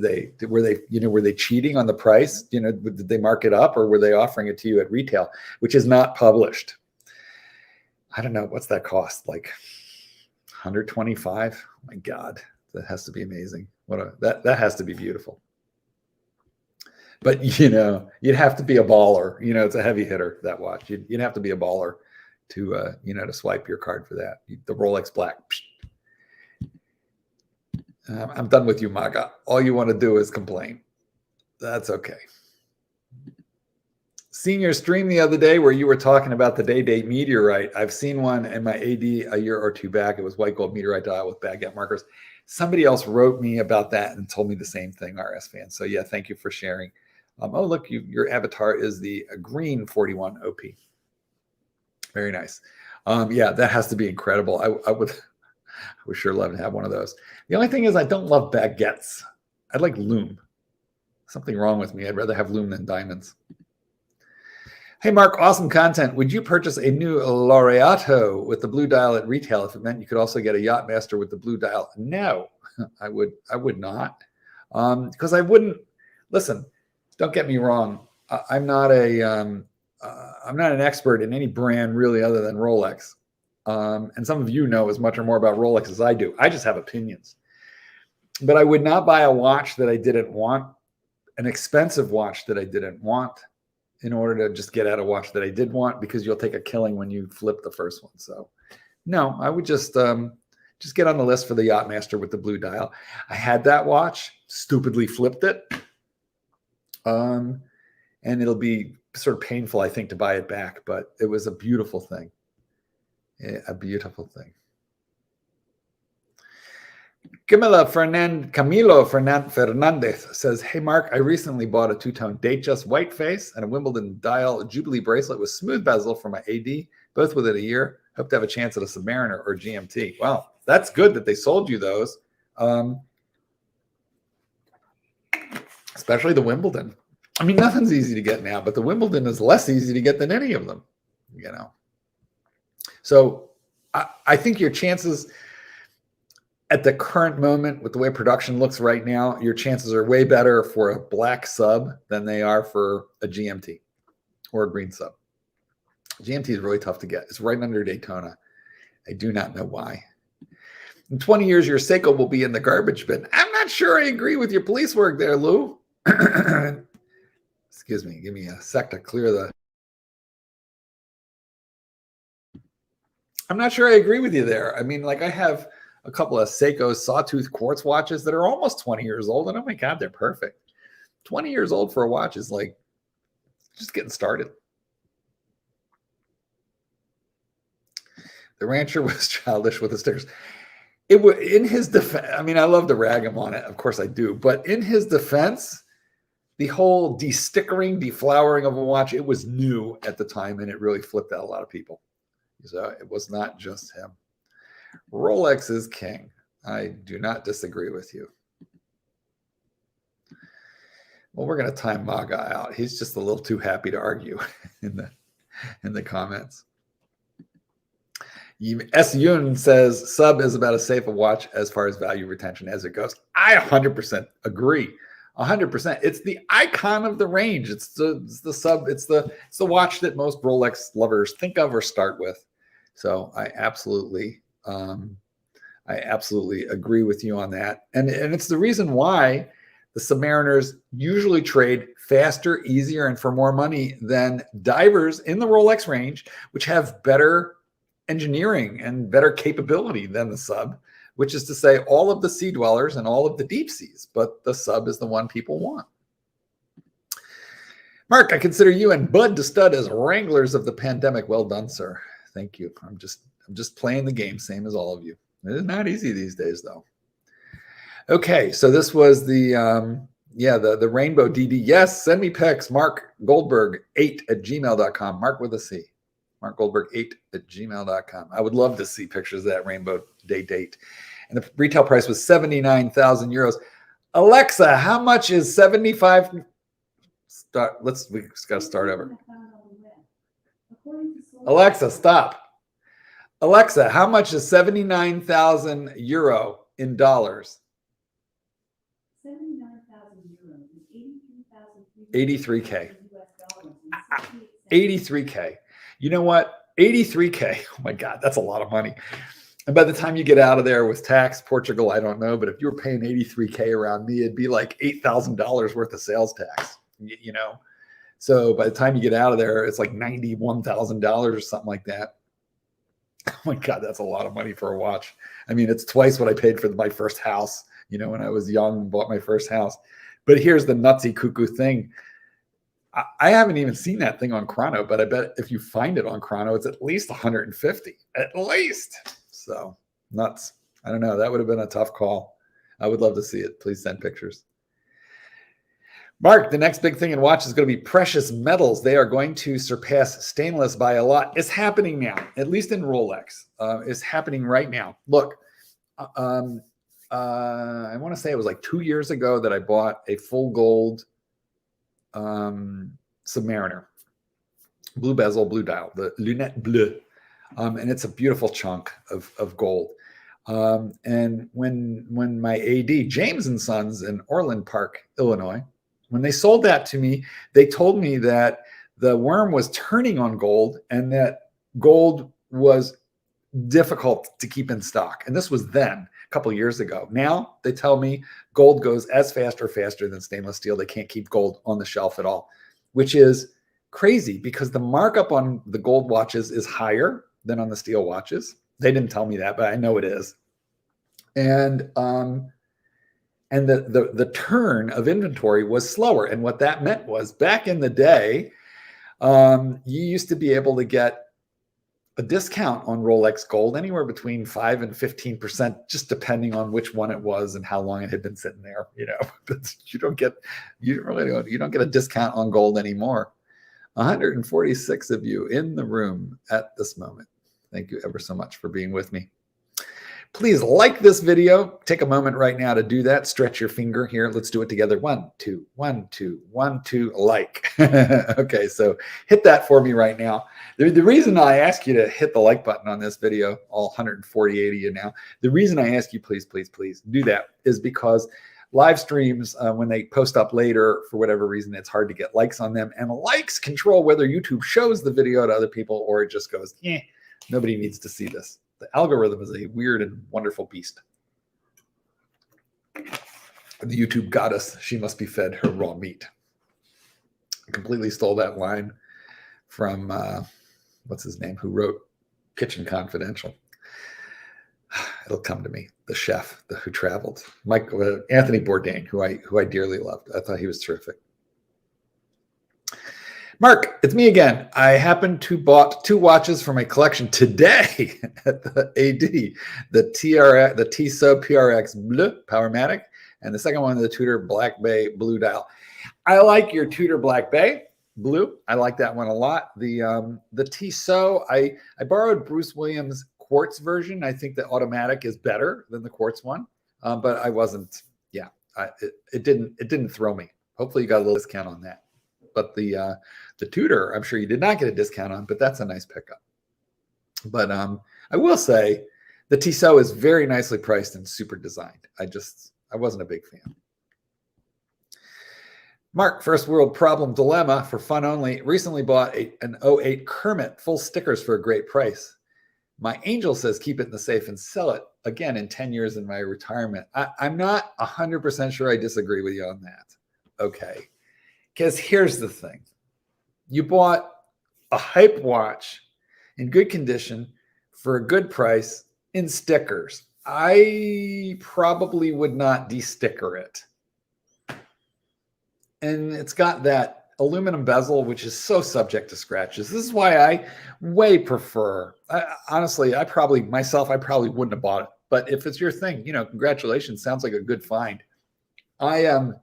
were they cheating on the price? Did they mark it up, or were they offering it to you at retail, which is not published? I don't know. What's that cost? Like 125? Oh my God, that has to be amazing. That has to be beautiful. But you'd have to be a baller. It's a heavy hitter, that watch. You'd have to be a baller to to swipe your card for that. The Rolex Black. I'm done with you, Maga. All you want to do is complain. That's okay. Seen your stream the other day where you were talking about the day-date meteorite. I've seen one in my AD a year or two back. It was white gold meteorite dial with baguette markers. Somebody else wrote me about that and told me the same thing, RS fan. So yeah, thank you for sharing. Oh, look, your avatar is the green 41 OP. Very nice. Yeah, that has to be incredible. I would sure love to have one of those. The only thing is I don't love baguettes. I like lume. Something wrong with me. I'd rather have lume than diamonds. Hey, Mark, awesome content. Would you purchase a new Laureato with the blue dial at retail if it meant you could also get a Yachtmaster with the blue dial? No, I would not. Because I wouldn't. Listen, don't get me wrong. I'm not an expert in any brand really other than Rolex. And some of you know as much or more about Rolex as I do. I just have opinions. But I would not buy a watch that I didn't want, an expensive watch that I didn't want, in order to just get out a watch that I did want, because you'll take a killing when you flip the first one. So no, I would just get on the list for the Yachtmaster with the blue dial. I had that watch, stupidly flipped it. And it'll be sort of painful, I think, to buy it back, but it was a beautiful thing. A beautiful thing. Camilo Fernandez says, hey, Mark, I recently bought a two-tone Datejust white face and a Wimbledon dial Jubilee bracelet with smooth bezel for my AD, both within a year. Hope to have a chance at a Submariner or GMT. Wow, that's good that they sold you those. Especially the Wimbledon. I mean, nothing's easy to get now, but the Wimbledon is less easy to get than any of them, So I think your chances at the current moment, with the way production looks right now, your chances are way better for a black sub than they are for a GMT or a green sub. GMT is really tough to get. It's right under Daytona. I do not know why. In 20 years, your Seiko will be in the garbage bin. I'm not sure I agree with your police work there, Lou. Excuse me. Give me a sec to clear the... I'm not sure I agree with you there. I mean, like, I have a couple of Seiko sawtooth quartz watches that are almost 20 years old, and oh my God, they're perfect. 20 years old for a watch is like just getting started. The rancher was childish with the stickers. It was in his defense. I mean, I love to rag him on it. Of course I do. But in his defense, the whole de-stickering, deflowering of a watch, it was new at the time, and it really flipped out a lot of people. So it was not just him. Rolex is king. I do not disagree with you. Well, we're going to time Maga out. He's just a little too happy to argue in the comments. S. Yun says sub is about as safe a watch as far as value retention as it goes. I 100% agree. 100%. It's the icon of the range. It's the sub. It's the watch that most Rolex lovers think of or start with. So I absolutely agree with you on that. And it's the reason why the Submariners usually trade faster, easier, and for more money than divers in the Rolex range, which have better engineering and better capability than the sub, which is to say all of the sea dwellers and all of the deep seas, but the sub is the one people want. Mark, I consider you and Bud to Stud as wranglers of the pandemic. Well done, sir. Thank you. I'm just playing the game, same as all of you. It is not easy these days, though. Okay, so this was the Rainbow DD. Yes, send me pics. Mark Goldberg 8@gmail.com. Mark with a C. Mark Goldberg 8@gmail.com. I would love to see pictures of that Rainbow Day date. And the retail price was 79,000 euros. Alexa, how much is 75? We just got to start over. Alexa, stop. Alexa, how much is 79,000 euro in dollars? 79,000 euros is 83K. 83K. You know what? 83K. Oh my God, that's a lot of money. And by the time you get out of there with tax, Portugal, I don't know, but if you were paying 83K around me, it'd be like $8,000 worth of sales tax, you know? So by the time you get out of there, it's like $91,000 or something like that. Oh my God, that's a lot of money for a watch. I mean, it's twice what I paid for my first house, you know, when I was young and bought my first house. But here's the nutsy cuckoo thing. I haven't even seen that thing on Chrono, but I bet if you find it on Chrono, it's at least 150, at least. So nuts. I don't know. That would have been a tough call. I would love to see it. Please send pictures. Mark, the next big thing in watch is going to be precious metals. They are going to surpass stainless by a lot. It's happening now, at least in Rolex. It's happening right now. Look, I want to say it was like 2 years ago that I bought a full gold Submariner, blue bezel, blue dial, the Lunette Bleu, and it's a beautiful chunk of gold. And when my AD James and Sons in Orland Park, Illinois, when they sold that to me, they told me that the worm was turning on gold and that gold was difficult to keep in stock. And this was then, a couple of years ago. Now they tell me gold goes as fast or faster than stainless steel. They can't keep gold on the shelf at all, which is crazy because the markup on the gold watches is higher than on the steel watches. They didn't tell me that, but I know it is. And the turn of inventory was slower. And what that meant was back in the day, you used to be able to get a discount on Rolex gold anywhere between 5 and 15%, just depending on which one it was and how long it had been sitting there. You know, but you don't get a discount on gold anymore. 146 of you in the room at this moment. Thank you ever so much for being with me. Please like this video. Take a moment right now to do that. Stretch your finger here. Let's do it together. 1, 2, 1, 2, 1, 2, like. Okay, so hit that for me right now. The reason I ask you to hit the like button on this video, all 148 of you now, the reason I ask you, please, please, please do that is because live streams, when they post up later, for whatever reason, it's hard to get likes on them. And likes control whether YouTube shows the video to other people or it just goes, nobody needs to see this. The algorithm is a weird and wonderful beast. The YouTube goddess, she must be fed her raw meat. I completely stole that line from, what's his name, who wrote Kitchen Confidential. It'll come to me. The chef who traveled. Anthony Bourdain, who I dearly loved. I thought he was terrific. Mark, it's me again. I happened to bought 2 watches for my collection today at the AD, the Tissot PRX Bleu Powermatic, and the second one, the Tudor Black Bay Blue Dial. I like your Tudor Black Bay Blue. I like that one a lot. The Tissot, I borrowed Bruce Williams' quartz version. I think the automatic is better than the quartz one, but I wasn't. Yeah, it didn't throw me. Hopefully, you got a little discount on that. But the Tudor, I'm sure you did not get a discount on, but that's a nice pickup. But I will say the Tissot is very nicely priced and super designed. I wasn't a big fan. Mark, first world problem dilemma for fun only. Recently bought an 08 Kermit full stickers for a great price. My angel says keep it in the safe and sell it again in 10 years in my retirement. I'm not 100% sure I disagree with you on that. Okay. Because here's the thing. You bought a hype watch in good condition for a good price in stickers. I probably would not de-sticker it. And it's got that aluminum bezel, which is so subject to scratches. This is why I way prefer, honestly, I probably wouldn't have bought it. But if it's your thing, congratulations. Sounds like a good find. I am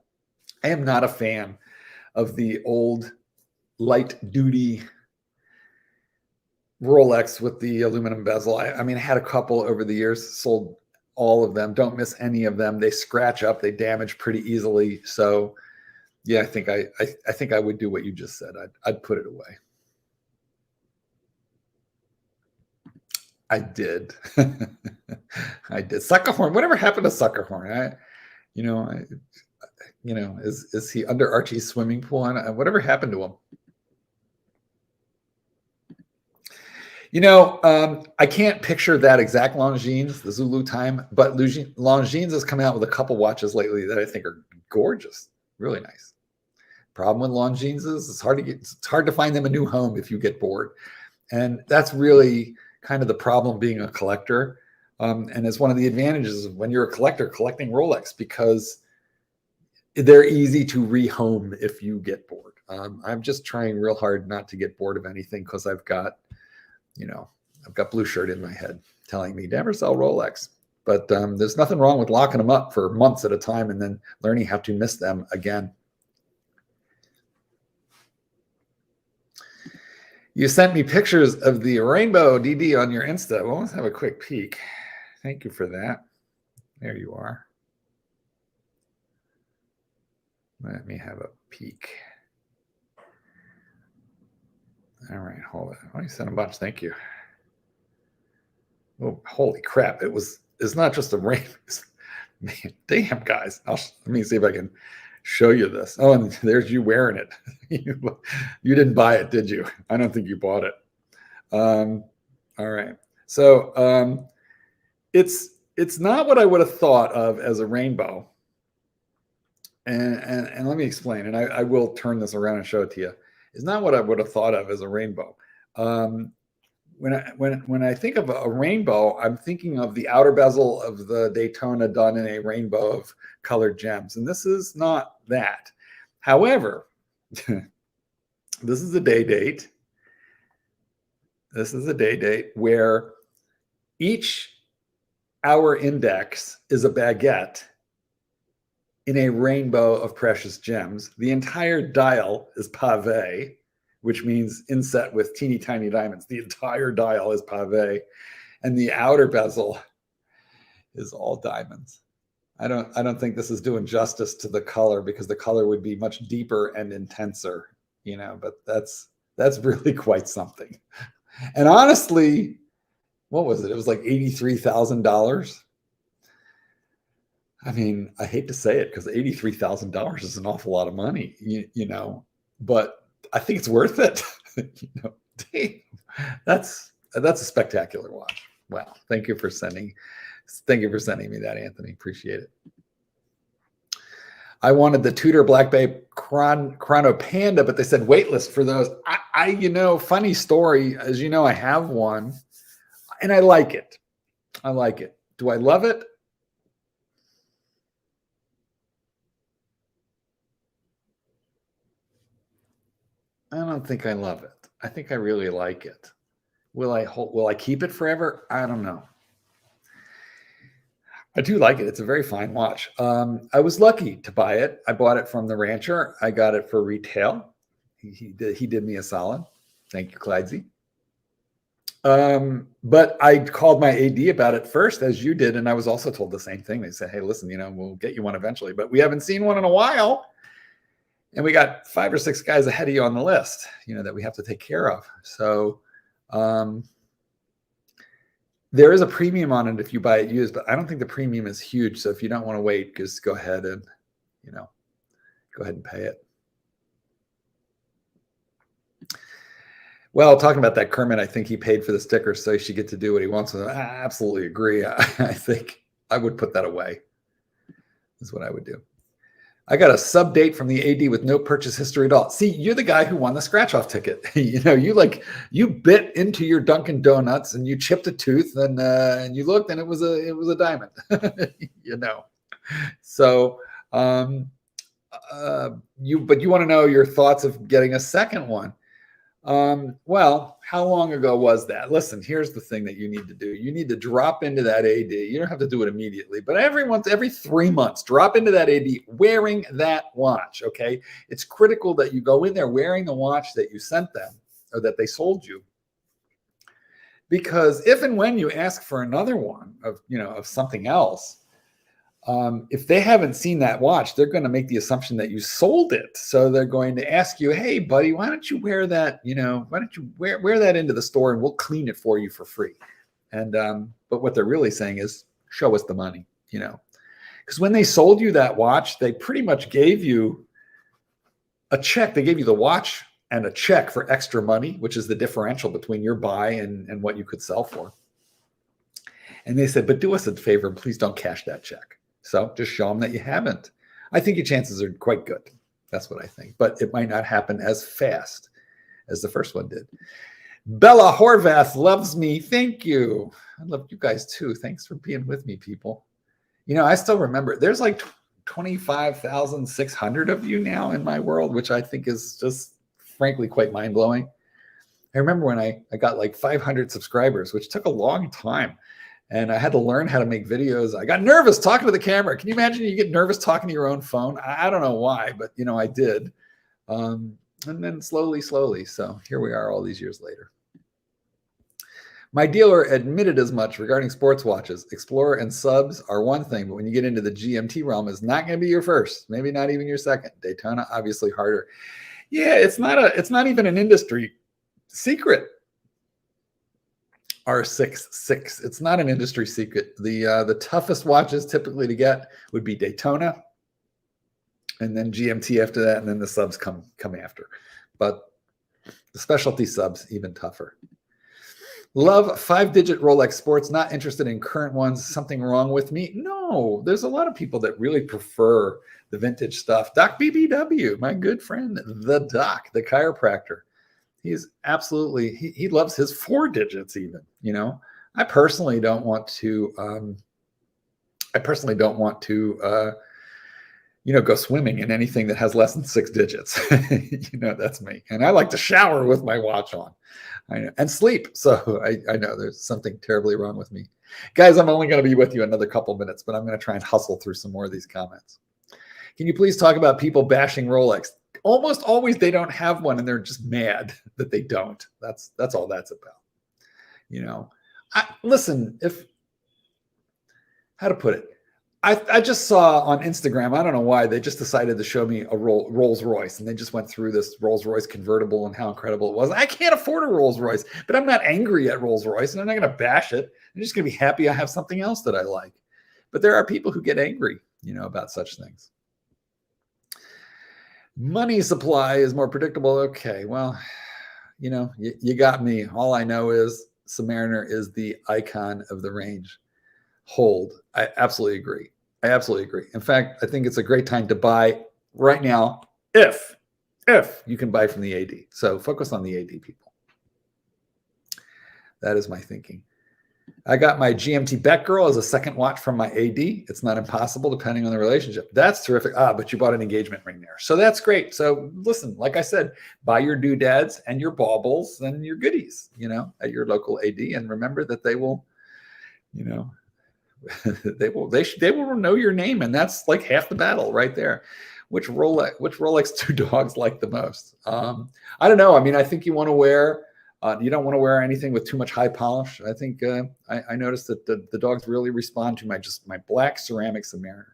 not a fan of the old light duty Rolex with the aluminum bezel. I mean, I had a couple over the years, sold all of them. Don't miss any of them. They scratch up, they damage pretty easily. So yeah, I think I would do what you just said. I'd put it away. I did. I did. Suckerhorn. Whatever happened to Suckerhorn? Is he under Archie's swimming pool? Whatever happened to him? I can't picture that exact Longines, the Zulu time, but Longines has come out with a couple watches lately that I think are gorgeous, really nice. Problem with Longines is it's hard to find them a new home if you get bored, and that's really kind of the problem being a collector. And it's one of the advantages of when you're a collector collecting Rolex, because they're easy to rehome if you get bored. I'm just trying real hard not to get bored of anything because I've got blue shirt in my head telling me never sell Rolex. But there's nothing wrong with locking them up for months at a time and then learning how to miss them again. You sent me pictures of the rainbow DD on your Insta. Well, let's have a quick peek. Thank you for that. There you are. Let me have a peek. All right, hold on. Oh, you sent a bunch. Thank you. Oh, holy crap. It's not just a rain. Man, damn, guys. Let me see if I can show you this. Oh, and there's you wearing it. You didn't buy it, did you? I don't think you bought it. All right. So it's not what I would have thought of as a rainbow. And let me explain. And I will turn this around and show it to you. It's not what I would have thought of as a rainbow. When I think of a rainbow, I'm thinking of the outer bezel of the Daytona done in a rainbow of colored gems. And this is not that. However, this is a day date. This is a day date where each hour index is a baguette in a rainbow of precious gems. The entire dial is pave, which means inset with teeny tiny diamonds. The entire dial is pave, and the outer bezel is all diamonds. I don't think this is doing justice to the color, because the color would be much deeper and intenser, but that's really quite something. And honestly, what was it? It was like $83,000. I mean, I hate to say it because $83,000 is an awful lot of money, but I think it's worth it. Damn, that's a spectacular watch. Wow. Thank you for sending me that, Anthony. Appreciate it. I wanted the Tudor Black Bay Chrono Panda, but they said waitlist for those. Funny story, as you know, I have one and I like it. Do I love it? I don't think I love it. I think I really like it. Will I keep it forever? I don't know. I do like it. It's a very fine watch. I was lucky to buy it. I bought it from the rancher. I got it for retail. He did me a solid. Thank you, Clydesy. But I called my AD about it first, as you did, and I was also told the same thing. They said, "Hey, listen, we'll get you one eventually, but we haven't seen one in a while, and we got 5 or 6 guys ahead of you on the list, that we have to take care of." So there is a premium on it if you buy it used, but I don't think the premium is huge. So if you don't want to wait, just go ahead and pay it. Well, talking about that, Kermit, I think he paid for the sticker, so he should get to do what he wants. I absolutely agree. I think I would put that away. Is what I would do. I got a sub date from the AD with no purchase history at all. See, you're the guy who won the scratch-off ticket. You bit into your Dunkin' Donuts and you chipped a tooth, and you looked and it was a diamond. So you want to know your thoughts of getting a second one. Well, how long ago was that? Listen, here's the thing that you need to do. You need to drop into that AD. You don't have to do it immediately, but every 3 months, drop into that AD wearing that watch. Okay. It's critical that you go in there wearing the watch that you sent them or that they sold you. Because if and when you ask for another one of something else, if they haven't seen that watch, they're going to make the assumption that you sold it. So they're going to ask you, "Hey, buddy, why don't you wear that? Why don't you wear that into the store and we'll clean it for you for free?" And but what they're really saying is, "Show us the money," because when they sold you that watch, they pretty much gave you a check. They gave you the watch and a check for extra money, which is the differential between your buy and what you could sell for. And they said, "But do us a favor and please don't cash that check." So just show them that you haven't. I think your chances are quite good. That's what I think. But it might not happen as fast as the first one did. Bella Horvath loves me. Thank you. I love you guys too. Thanks for being with me, people. I still remember there's like 25,600 of you now in my world, which I think is just frankly quite mind-blowing. I remember when I got like 500 subscribers, which took a long time. And I had to learn how to make videos. I got nervous talking to the camera. Can you imagine you get nervous talking to your own phone? I don't know why, but I did. And then slowly. So here we are all these years later. My dealer admitted as much regarding sports watches. Explorer and subs are one thing, but when you get into the GMT realm, it's not going to be your first, maybe not even your second. Daytona, obviously harder. Yeah, it's not even an industry secret. R66. It's not an industry secret. The toughest watches typically to get would be Daytona, and then GMT after that, and then the subs come after. But the specialty subs even tougher. Love 5-digit Rolex Sports. Not interested in current ones. Something wrong with me? No. There's a lot of people that really prefer the vintage stuff. Doc BBW, my good friend, the Doc, the chiropractor. He's absolutely, he loves his 4 digits even, I personally don't want to go swimming in anything that has less than 6 digits. That's me. And I like to shower with my watch on. I know, and sleep. So I know there's something terribly wrong with me. Guys, I'm only going to be with you another couple minutes, but I'm going to try and hustle through some more of these comments. Can you please talk about people bashing Rolex? Almost always they don't have one and they're just mad that they don't. That's all that's about. Listen, how to put it? I just saw on Instagram, I don't know why, they just decided to show me a Rolls Royce, and they just went through this Rolls Royce convertible and how incredible it was. I can't afford a Rolls Royce, but I'm not angry at Rolls Royce, and I'm not going to bash it. I'm just going to be happy I have something else that I like. But there are people who get angry, about such things. Money supply is more predictable. Okay, well, you got me. All I know is Submariner is the icon of the range. Hold. I absolutely agree. In fact, I think it's a great time to buy right now if you can buy from the AD. So focus on the AD, people. That is my thinking. I got my GMT Bet Girl as a second watch from my AD. It's not impossible depending on the relationship. That's terrific. But you bought an engagement ring there. So that's great. So listen, like I said, buy your doodads and your baubles and your goodies, at your local AD. And remember that they will, they will know your name. And that's like half the battle right there. Which Rolex do dogs like the most? I don't know. I mean, I think you want to wear You don't want to wear anything with too much high polish. I think I noticed that the dogs really respond to my black ceramic Submariner.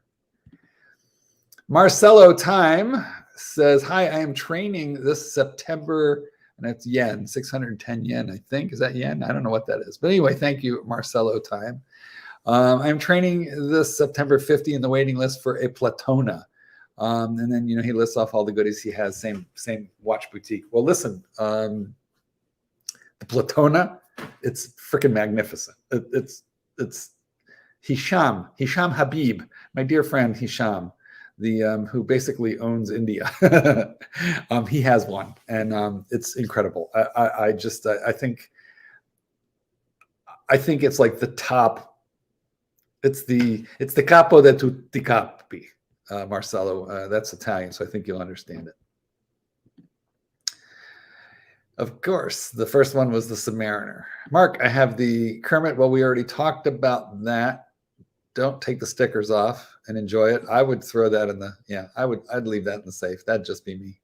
Marcelo Time says, hi, I am training this September, and that's yen, 610 yen, I think. Is that yen? I don't know what that is. But anyway, thank you, Marcelo Time. I'm training this September 50 in the waiting list for a Platona. And then, he lists off all the goodies he has, same watch boutique. Well, listen, the Platona, it's freaking magnificent. It's Hisham Habib, my dear friend Hisham, who basically owns India. He has one, and it's incredible. I think it's like the top. It's the capo de tutti capi, Marcelo. That's Italian, so I think you'll understand it. Of course, the first one was the Submariner. Mark, I have the Kermit. Well, we already talked about that. Don't take the stickers off and enjoy it. I would throw that in I'd leave that in the safe. That'd just be me.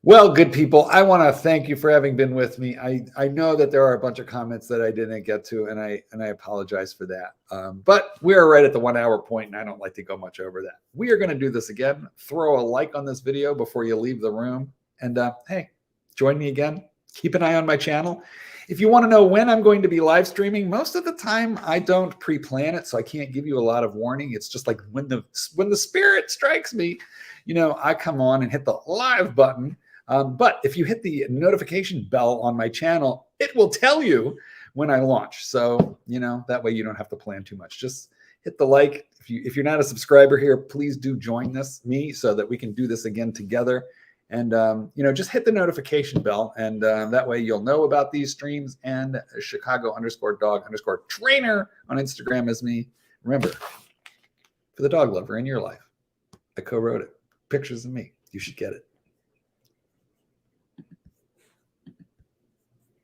Well, good people, I want to thank you for having been with me. I know that there are a bunch of comments that I didn't get to, and I apologize for that. But we are right at the 1 hour point, and I don't like to go much over that. We are going to do this again. Throw a like on this video before you leave the room. And hey, join me again. Keep an eye on my channel. If you want to know when I'm going to be live streaming, most of the time I don't pre-plan it, so I can't give you a lot of warning. It's just like when the spirit strikes me, I come on and hit the live button. But if you hit the notification bell on my channel, it will tell you when I launch. So, that way you don't have to plan too much. Just hit the like. If you're not a subscriber here, please do join me so that we can do this again together. And, just hit the notification bell. And that way you'll know about these streams. And Chicago_dog_trainer on Instagram is me. Remember, for the dog lover in your life, I co-wrote it. Pictures of me. You should get it.